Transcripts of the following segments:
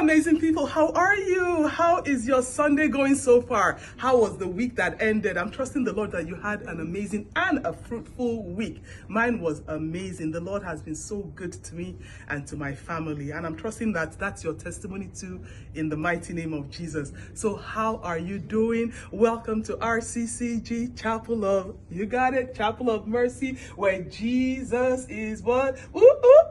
Amazing people, how are you? How is your Sunday going so far? How was the week that ended? I'm trusting the Lord that you had an amazing and a fruitful week. Mine was amazing. The Lord has been so good to me and to my family, and I'm trusting that that's your testimony too, in the mighty name of Jesus. So how are you doing? Welcome to RCCG, Chapel of, you got it, Chapel of Mercy, where Jesus is what?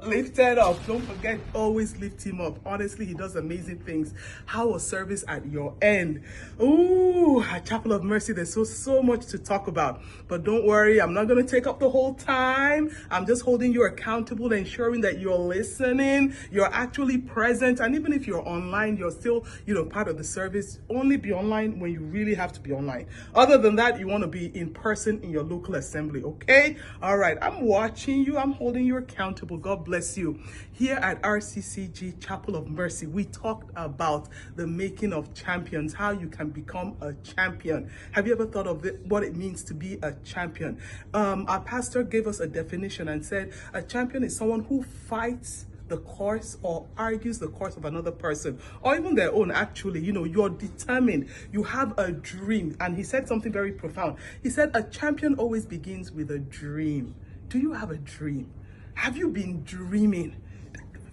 Lifted up. Don't forget, always lift him up. Honestly, he does amazing things. How was service at your end? Ooh, at Chapel of Mercy, there's so much to talk about. But don't worry, I'm not going to take up the whole time. I'm just holding you accountable, ensuring that you're listening, you're actually present. And even if you're online, you're still, part of the service. Only be online when you really have to be online. Other than that, you want to be in person in your local assembly, okay? All right, I'm watching you. I'm holding you accountable. God bless you. Here at RCCG Chapel of Mercy, we talked about the making of champions, how you can become a champion. Have you ever thought of what it means to be a champion? Our pastor gave us a definition and said a champion is someone who fights the course or argues the course of another person, or even their own. Actually, you're determined, you have a dream. And he said something very profound. He said a champion always begins with a dream. Do you have a dream? Have you been dreaming?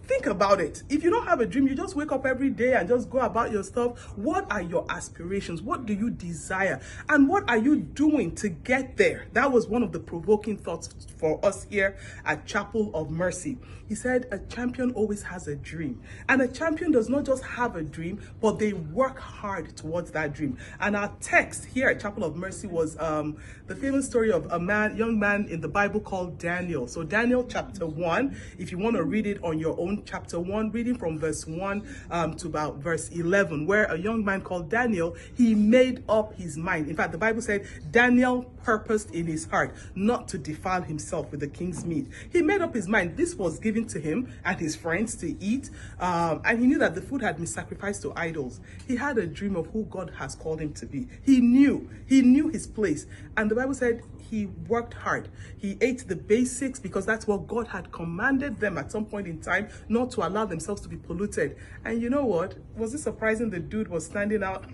Think about it. If you don't have a dream, you just wake up every day and just go about your stuff. What are your aspirations? What do you desire? And what are you doing to get there? That was one of the provoking thoughts for us here at Chapel of Mercy. He said a champion always has a dream. And a champion does not just have a dream, but they work hard towards that dream. And our text here at Chapel of Mercy was the famous story of a young man in the Bible called Daniel. So Daniel chapter 1, if you want to read it on your own, chapter 1, reading from verse 1 to about verse 11, where a young man called Daniel, he made up his mind. In fact, the Bible said Daniel purposed in his heart not to defile himself with the king's meat. He made up his mind. This was given to him and his friends to eat, and he knew that the food had been sacrificed to idols. He had a dream of who God has called him to be. He knew his place, and the Bible said he worked hard. He ate the basics because that's what God had commanded them at some point in time, not to allow themselves to be polluted. And you know what? Was it surprising the dude was standing out?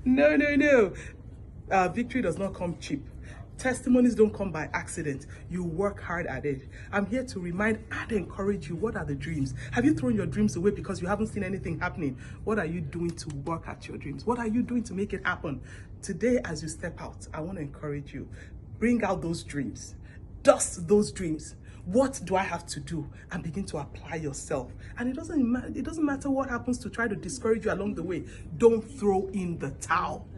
No. Victory does not come cheap. Testimonies don't come by accident. You work hard at it. I'm here to remind and encourage you. What are the dreams? Have you thrown your dreams away because you haven't seen anything happening? What are you doing to work at your dreams? What are you doing to make it happen? Today, as you step out, I want to encourage you. Bring out those dreams. Dust those dreams. What do I have to do? And begin to apply yourself. And it doesn't matter what happens to try to discourage you along the way. Don't throw in the towel.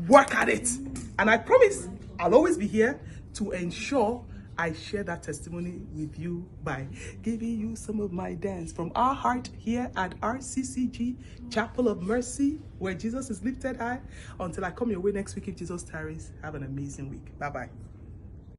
Work at it. And I promise I'll always be here to ensure I share that testimony with you by giving you some of my dance from our heart here at RCCG Chapel of Mercy, where Jesus is lifted high. Until I come your way next week, if Jesus tarries, have an amazing week. Bye-bye.